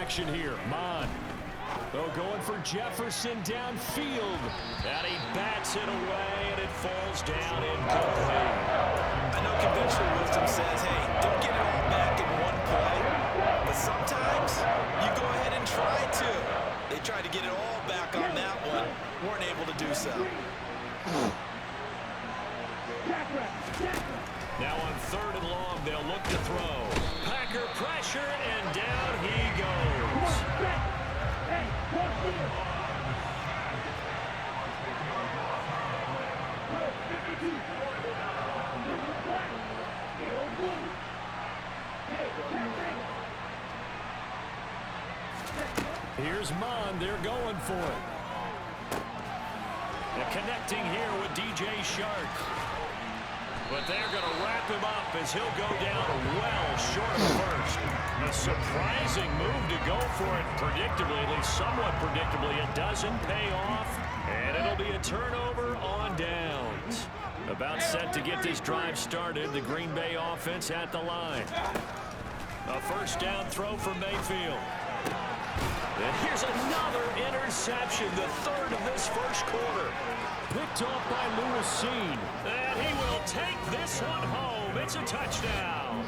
action here. Mon. Oh, going for Jefferson downfield. And he bats it away, and it falls down incomplete. I know conventional wisdom says, hey, don't get it all back in one play. But sometimes you go ahead and try to. They tried to get it all back on that one. Weren't able to do so. Now on 3rd and long, they'll look to throw. Packer pressure, and down he goes. Here's Mon. They're going for it. And connecting here with DJ Shark. But they're going to wrap him up as he'll go down well short of the first. A surprising move to go for it predictably, at least somewhat predictably. It doesn't pay off, and it'll be a turnover on downs. About set to get this drive started, the Green Bay offense at the line. A first down throw for Mayfield. And here's another interception, the 3rd of this first quarter. Picked off by Lewisine. And he will take this one home. It's a touchdown.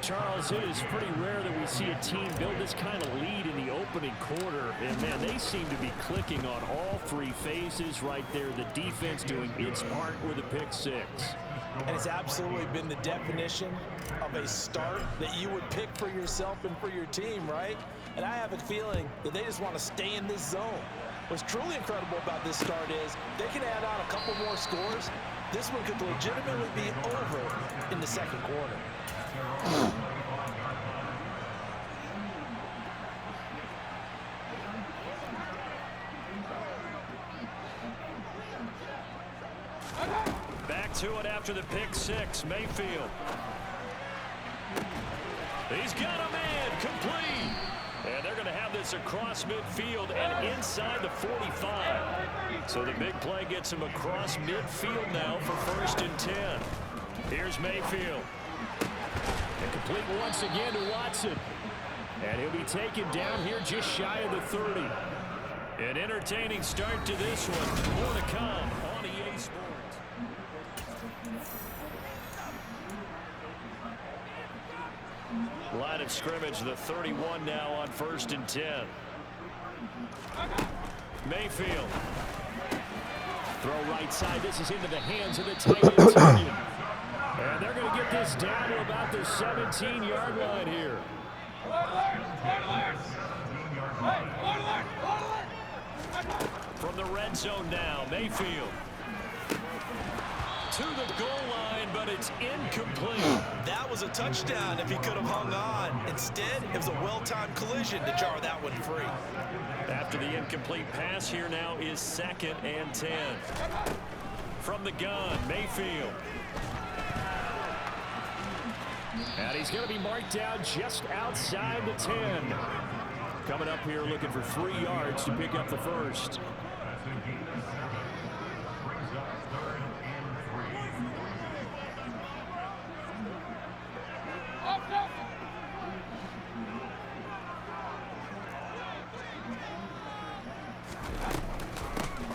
Charles, it is pretty rare that we see a team build this kind of lead in the opening quarter. And, man, they seem to be clicking on all 3 phases right there. The defense doing its part with a pick 6. And it's absolutely been the definition of a start that you would pick for yourself and for your team, right? And I have a feeling that they just want to stay in this zone. What's truly incredible about this start is they can add on a couple more scores. This one could legitimately be over in the second quarter. Back to it after the pick 6, Mayfield. He's got a man, complete. And they're going to have this across midfield and inside the 45. So the big play gets him across midfield now for 1st and 10. Here's Mayfield. And complete once again to Watson. And he'll be taken down here just shy of the 30. An entertaining start to this one. More to come on EA Sports. Line of scrimmage, the 31 now on 1st and 10. Mayfield. Throw right side. This is into the hands of the tight end. And they're going to get this down to about the 17-yard line here. From the red zone now, Mayfield. To the goal line, but it's incomplete. That was a touchdown if he could have hung on. Instead, it was a well-timed collision to jar that one free. After the incomplete pass, here now is 2nd and 10. From the gun, Mayfield. And he's going to be marked down just outside the 10. Coming up here looking for 3 yards to pick up the first.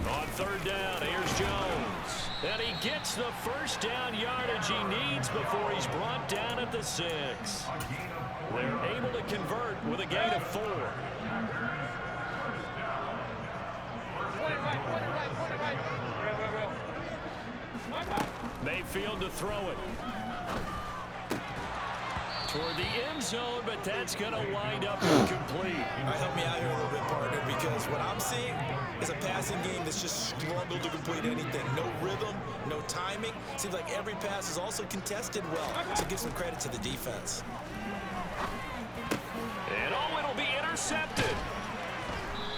On 3rd down, here's Jones. And he gets the first down yardage he needs before he's brought down at the 6. They're able to convert with a gain of 4. Mayfield to throw it. Toward the end zone, but that's going to wind up incomplete. Help me out here a little bit, partner, because what I'm seeing is a passing game that's just struggled to complete anything. No rhythm, no timing. Seems like every pass is also contested well, so give some credit to the defense. And oh, it'll be intercepted.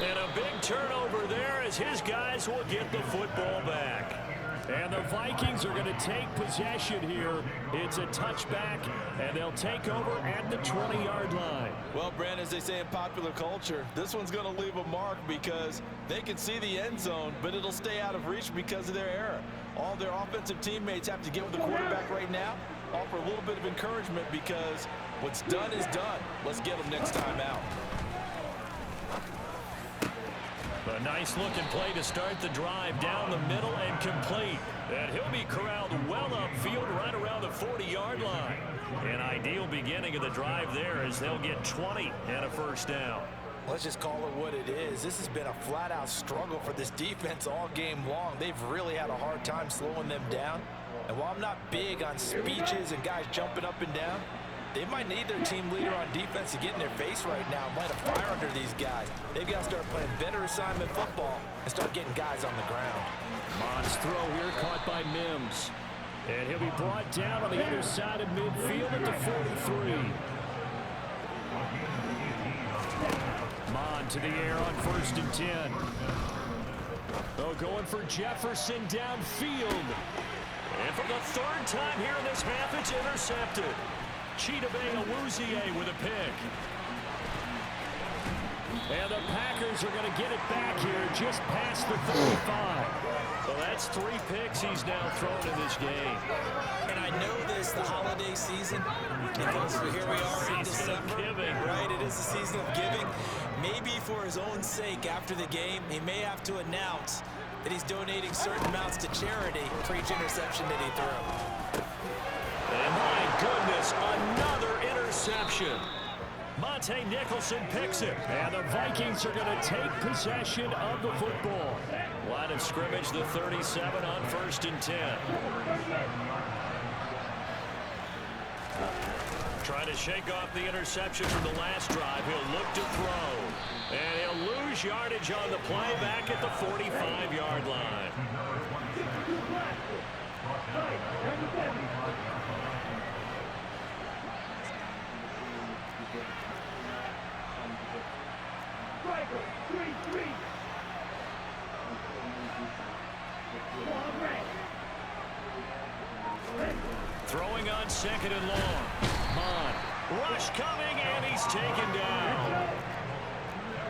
And a big turnover there as his guys will get the football back. And the Vikings are going to take possession here. It's a touchback, and they'll take over at the 20-yard line. Well, Brandon, as they say in popular culture, this one's going to leave a mark because they can see the end zone, but it'll stay out of reach because of their error. All their offensive teammates have to get with the quarterback right now, offer a little bit of encouragement because what's done is done. Let's get them next time out. A nice-looking play to start the drive down the middle and complete. And he'll be corralled well upfield right around the 40-yard line. An ideal beginning of the drive there as they'll get 20 and a first down. Let's just call it what it is. This has been a flat-out struggle for this defense all game long. They've really had a hard time slowing them down. And while I'm not big on speeches and guys jumping up and down, they might need their team leader on defense to get in their face right now and light a fire under these guys. They've got to start playing better assignment football and start getting guys on the ground. Mons throw here caught by Mims. And he'll be brought down on the other side of midfield at the 43. Mon to the air on 1st and 10. Oh, going for Jefferson downfield. And for the 3rd time here in this half, it's intercepted. Chidobe with a pick. And the Packers are going to get it back here just past the 35. So that's 3 picks he's now thrown in this game. And I know this, the holiday season, because here we are in December, right? It is the season of giving. Maybe for his own sake after the game, he may have to announce that he's donating certain amounts to charity for each interception that he threw. And my goodness, another interception. Monte Nicholson picks it. And the Vikings are going to take possession of the football. Line of scrimmage, the 37 on 1st and 10. Trying to shake off the interception from the last drive. He'll look to throw. And he'll lose yardage on the play back at the 45-yard line. Throwing on 2nd and long. Mon. Rush coming, and he's taken down.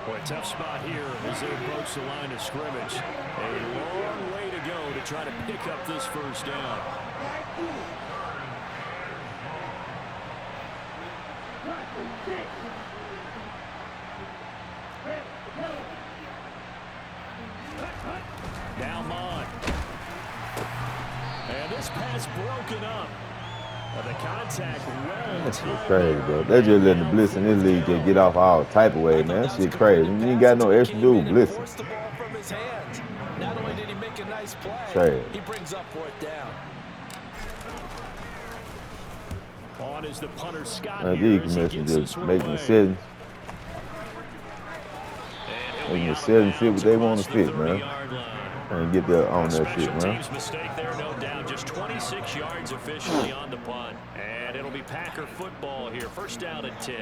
Boy, tough spot here as they approach the line of scrimmage. A long way to go to try to pick up this first down. Now Mon. And this pass broken up. The contact well. That shit crazy, bro. They just letting the blitz in this league just get off all type of way, man. That shit crazy. You ain't got no extra dude blitzing. Forced the ball from his hands. Not only did he make a nice play, Trade. he brings up 4th down. On is the punter Scott. You can just make decisions. Making decisions fit what they want to fit, man. And get there on that shit, man. Team's mistake there, no doubt. Just 26 yards officially on the punt. And it'll be Packer football here. 1st down and 10.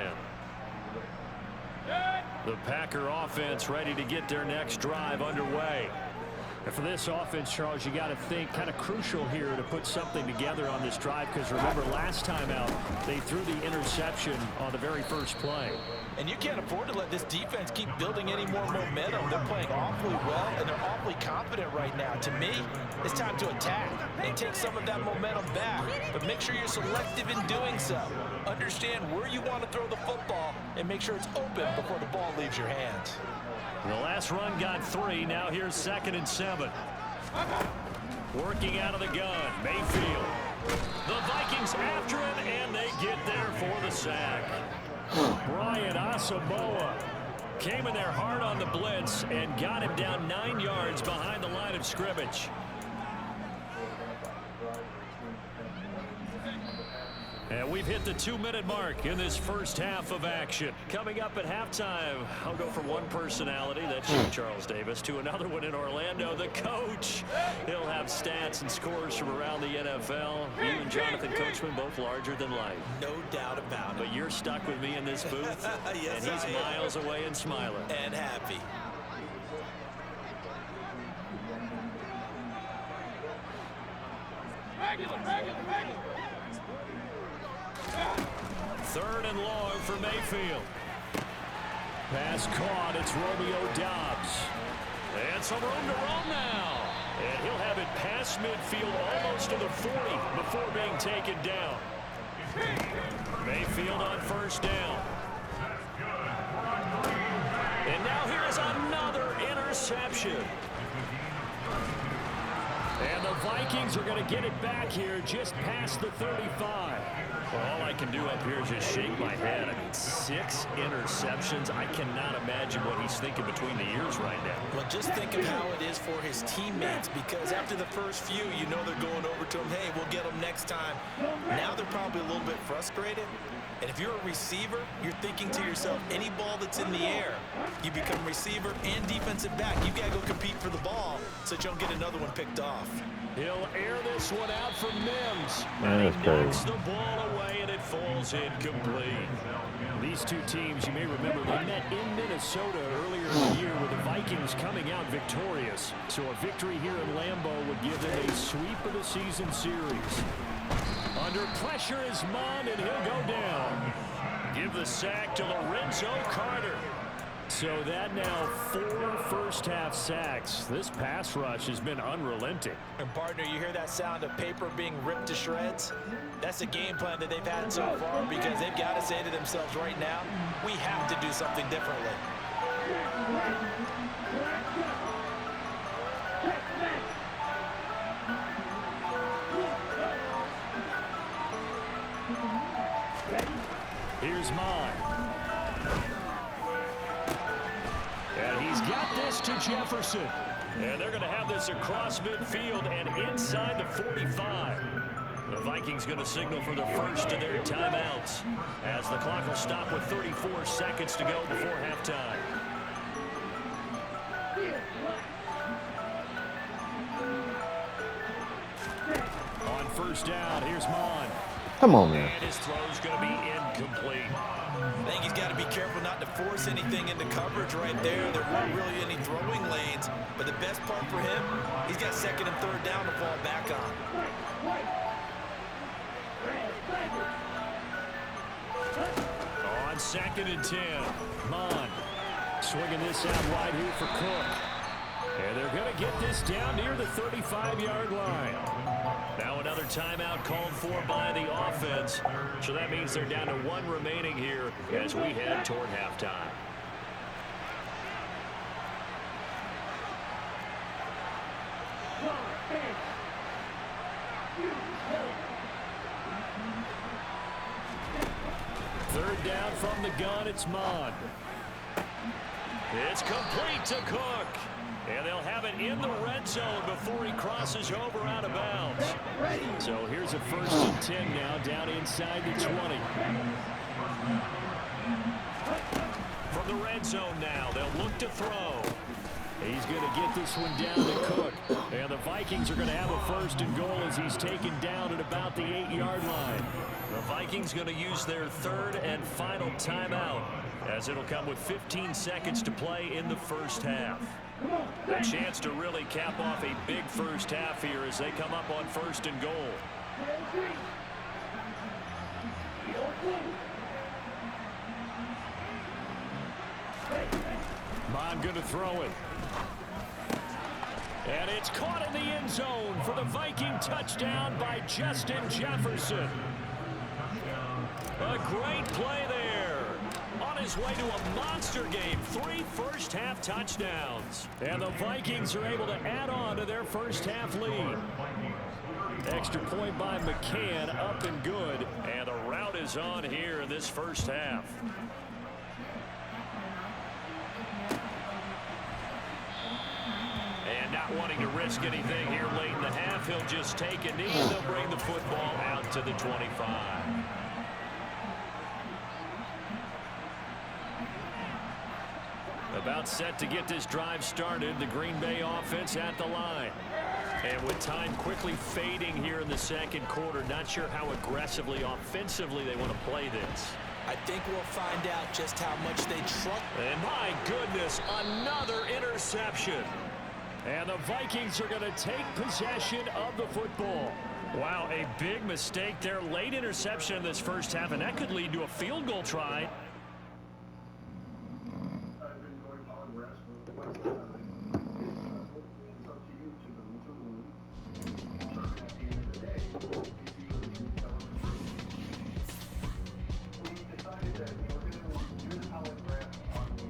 The Packer offense ready to get their next drive underway. And for this offense, Charles, you got to think kind of crucial here to put something together on this drive, because remember last time out they threw the interception on the very first play. And you can't afford to let this defense keep building any more momentum. They're playing awfully well, and they're awfully confident right now. To me, it's time to attack and take some of that momentum back. But make sure you're selective in doing so. Understand where you want to throw the football and make sure it's open before the ball leaves your hands. The last run got 3. Now here's 2nd and 7. Working out of the gun, Mayfield. The Vikings after him, and they get there for the sack. Brian Asamoah came in there hard on the blitz and got him down 9 yards behind the line of scrimmage. And we've hit the 2-minute mark in this first half of action. Coming up at halftime, I'll go from one personality, that's you, Charles Davis, to another one in Orlando, the coach. He'll have stats and scores from around the NFL. You and Jonathan Coachman both larger than life. No doubt about it. But you're stuck with me in this booth, yes, and he's miles away and smiling. And happy. Third and long for Mayfield. Pass caught. It's Romeo Doubs. And some room to run now. And he'll have it past midfield almost to the 40 before being taken down. Mayfield on 1st down. And now here's another interception. interception. And the Vikings are going to get it back here just past the 35. Well, all I can do up here is just shake my head. I mean, 6 interceptions. I cannot imagine what he's thinking between the ears right now. Well, just think of how it is for his teammates, because after the first few, you know they're going over to him, hey, we'll get them next time. Now they're probably a little bit frustrated. And if you're a receiver, you're thinking to yourself, any ball that's in the air, you become receiver and defensive back. You got to go compete for the ball so that you don't get another one picked off. He'll air this one out for Mims. Man, and he knocks the ball away, and it falls incomplete. These two teams, you may remember, they met in Minnesota earlier in the year with the Vikings coming out victorious. So a victory here in Lambeau would give them a sweep of the season series. Under pressure is Mond, and he'll go down. Give the sack to Lorenzo Carter. So that now 4 first-half sacks. This pass rush has been unrelenting. And partner, you hear that sound of paper being ripped to shreds? That's the game plan that they've had so far, because they've got to say to themselves right now, we have to do something differently. Here's Mond. And he's got this to Jefferson. And they're going to have this across midfield and inside the 45. The Vikings going to signal for the first of their timeouts as the clock will stop with 34 seconds to go before halftime. On first down, here's Mond. Come on, man. And his throw's going to be incomplete. I think he's got to be careful not to force anything into coverage right there. There weren't really any throwing lanes, but the best part for him, he's got second and third down to fall back on. On second and 10, Mond swinging this out wide here for Cook. And they're going to get this down near the 35-yard line. Now another timeout called for by the offense. So that means they're down to 1 remaining here as we head toward halftime. Third down from the gun, it's Mond. It's complete to Cook. And they'll have it in the red zone before he crosses over out of bounds. So here's a 1st and 10 now, down inside the 20. From the red zone now, they'll look to throw. He's going to get this one down to Cook. And the Vikings are going to have a 1st and goal as he's taken down at about the 8-yard line. The Vikings going to use their 3rd and final timeout, as it'll come with 15 seconds to play in the first half. A chance to really cap off a big first half here as they come up on 1st and goal. Mond going to throw it. And it's caught in the end zone for the Viking touchdown by Justin Jefferson. A great play there. On his way to a monster game, 3 first-half touchdowns. And the Vikings are able to add on to their first-half lead. Extra point by McCann, up and good. And the route is on here in this first half. And not wanting to risk anything here late in the half, he'll just take a knee and they'll bring the football out to the 25. About set to get this drive started, the Green Bay offense at the line. And with time quickly fading here in the second quarter, not sure how aggressively, offensively they want to play this. I think we'll find out just how much they trust. And my goodness, another interception. And the Vikings are going to take possession of the football. Wow, a big mistake there. Late interception in this first half, and that could lead to a field goal try.